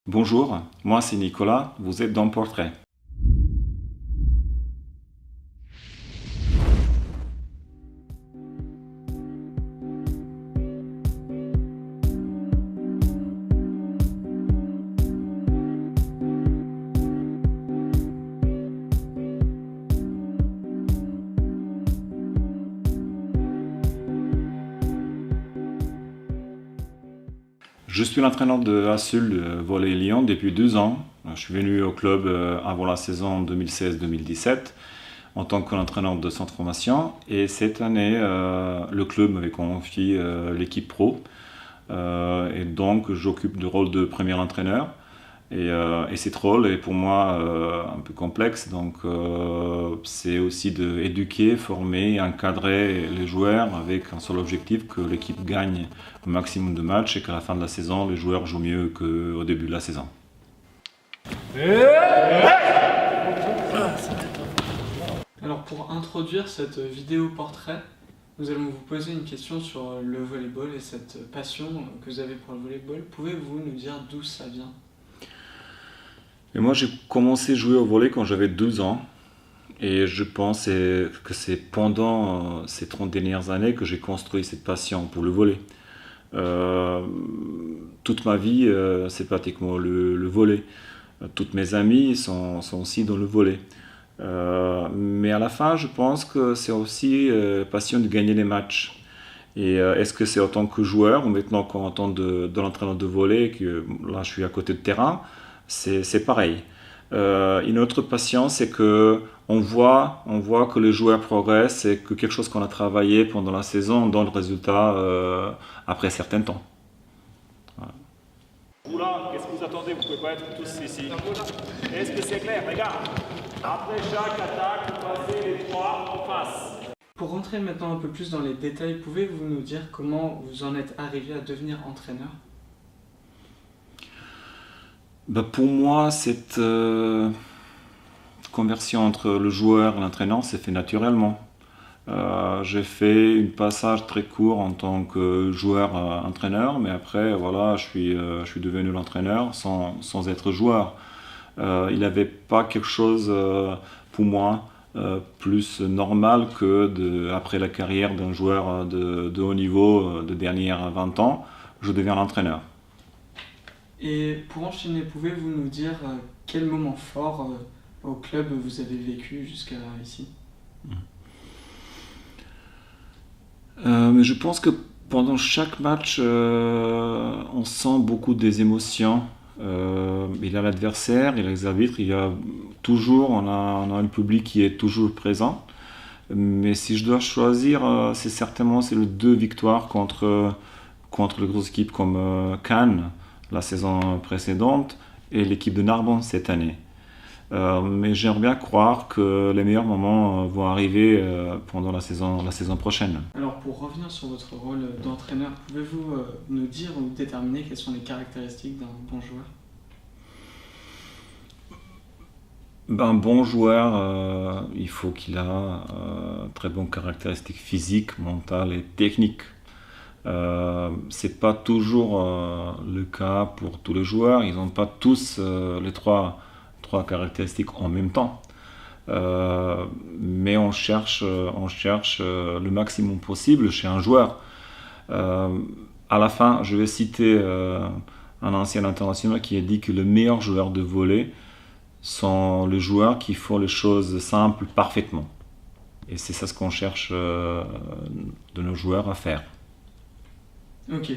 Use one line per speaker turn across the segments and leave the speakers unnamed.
Bonjour, moi c'est Nicolas, vous êtes dans Portrait. Je suis l'entraîneur de ASUL Volley Lyon depuis 2 ans. Je suis venu au club avant la saison 2016-2017 en tant qu'entraîneur de centre formation. Et cette année, le club m'avait confié l'équipe pro. Et donc, j'occupe le rôle de premier entraîneur. Et cet rôle est pour moi un peu complexe. Donc, c'est aussi d'éduquer, former, encadrer les joueurs avec un seul objectif, que l'équipe gagne un maximum de matchs et qu'à la fin de la saison, les joueurs jouent mieux qu'au début de la saison.
Alors pour introduire cette vidéo portrait, nous allons vous poser une question sur le volleyball et cette passion que vous avez pour le volleyball. Pouvez-vous nous dire d'où ça vient?
Et moi, j'ai commencé à jouer au volley quand j'avais 12 ans. Et je pense que c'est pendant ces 30 dernières années que j'ai construit cette passion pour le volley. Euh, Toute ma vie, c'est pratiquement le volley. Toutes mes amies sont aussi dans le volley. Mais à la fin, je pense que c'est aussi passion de gagner les matchs. Et est-ce que c'est en tant que joueur ou maintenant qu'en tant de l'entraîneur de volley, que là je suis à côté de terrain, c'est pareil. Une autre passion, c'est que on voit que les joueurs progressent et que quelque chose qu'on a travaillé pendant la saison donne le résultat après un certain temps. Voilà.
Oula, qu'est-ce que vous attendez? Vous pouvez pas être tous ici. Est-ce que c'est clair, les gars? Après chaque attaque, vous passez les trois en face.
Pour rentrer maintenant un peu plus dans les détails, pouvez-vous nous dire comment vous en êtes arrivé à devenir entraîneur?
Pour moi, cette conversion entre le joueur et l'entraîneur s'est fait naturellement. J'ai fait un passage très court en tant que joueur-entraîneur, mais après, voilà, je suis devenu l'entraîneur sans être joueur. Il n'y avait pas quelque chose pour moi plus normal que après la carrière d'un joueur de haut niveau de dernières 20 ans, je deviens l'entraîneur.
Et pour enchaîner, pouvez-vous nous dire quel moment fort au club vous avez vécu jusqu'à ici?
Mais je pense que pendant chaque match, on sent beaucoup des émotions. Il y a l'adversaire, il y a les arbitres, on a un public qui est toujours présent. Mais si je dois choisir, c'est les 2 victoires contre les grosses équipes comme Cannes la saison précédente et l'équipe de Narbonne cette année. Mais j'aimerais bien croire que les meilleurs moments vont arriver pendant la saison prochaine.
Alors pour revenir sur votre rôle d'entraîneur, pouvez-vous nous dire ou déterminer quelles sont les caractéristiques d'un bon joueur?
Un bon joueur, il faut qu'il a très bonnes caractéristiques physiques, mentales et techniques. C'est pas toujours le cas pour tous les joueurs. Ils n'ont pas tous les trois caractéristiques en même temps. Mais on cherche le maximum possible chez un joueur. À la fin, je vais citer un ancien international qui a dit que le meilleur joueur de volley sont les joueurs qui font les choses simples parfaitement. Et c'est ça ce qu'on cherche de nos joueurs à faire.
Ok, très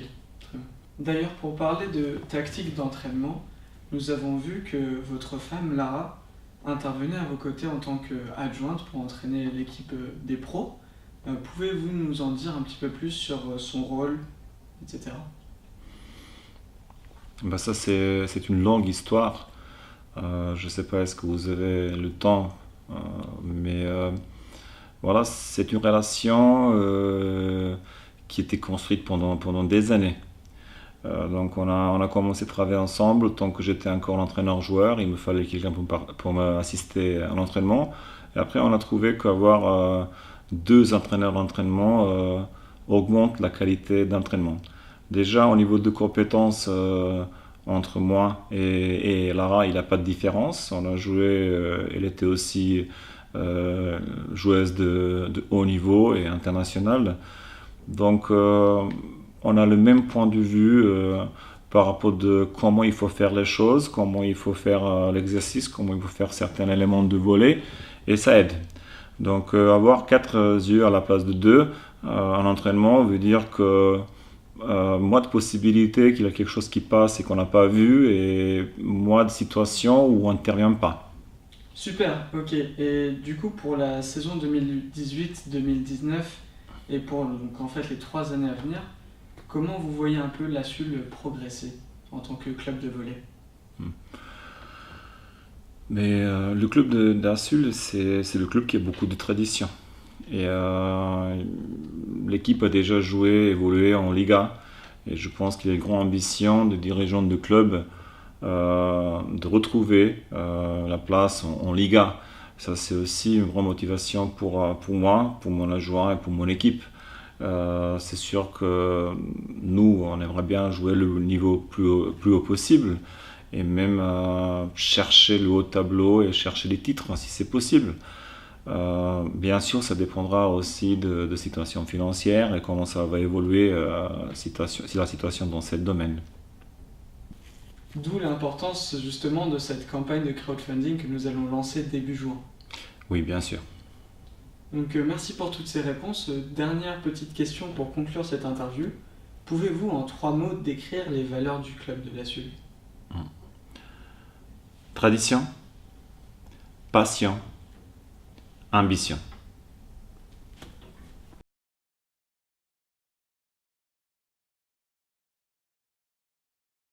bien. D'ailleurs, pour parler de tactique d'entraînement, nous avons vu que votre femme, Lara, intervenait à vos côtés en tant qu'adjointe pour entraîner l'équipe des pros. Pouvez-vous nous en dire un petit peu plus sur son rôle, etc.
Ça, c'est une longue histoire. Je ne sais pas est-ce que vous avez le temps, mais voilà, c'est une relation qui était construite pendant des années. Donc on a commencé à travailler ensemble tant que j'étais encore l'entraîneur-joueur. Il me fallait quelqu'un pour m'assister à l'entraînement. Et après, on a trouvé qu'avoir 2 entraîneurs d'entraînement augmente la qualité d'entraînement. Déjà, au niveau de compétences, entre moi et Lara, il n'y a pas de différence. On a joué, elle était aussi joueuse de haut niveau et internationale. Donc on a le même point de vue par rapport de comment il faut faire les choses, comment il faut faire l'exercice, comment il faut faire certains éléments de volley, et ça aide. Donc avoir 4 yeux à la place de 2 en entraînement veut dire que moins de possibilités qu'il y a quelque chose qui passe et qu'on n'a pas vu, et moins de situations où on n'intervient pas.
Super, ok. Et du coup, pour la saison 2018-2019 et pour donc, en fait, les 3 années à venir, comment vous voyez un peu la SUL progresser en tant que club de volley?
Mais le club d'Assul, c'est le club qui a beaucoup de tradition. Et l'équipe a déjà joué, évolué en Liga. Et je pense qu'il y a une grande ambition de dirigeants de club de retrouver la place en Liga. Ça, c'est aussi une grande motivation pour moi, pour mon adjoint et pour mon équipe. C'est sûr que nous, on aimerait bien jouer le niveau plus haut possible et même chercher le haut tableau et chercher les titres si c'est possible. Bien sûr, ça dépendra aussi de situation financière et comment ça va évoluer la situation dans ce domaine.
D'où l'importance justement de cette campagne de crowdfunding que nous allons lancer début juin.
Oui, bien sûr.
Donc merci pour toutes ces réponses. Dernière petite question pour conclure cette interview. Pouvez-vous en 3 mots décrire les valeurs du club de la SUL?
Tradition, passion, ambition.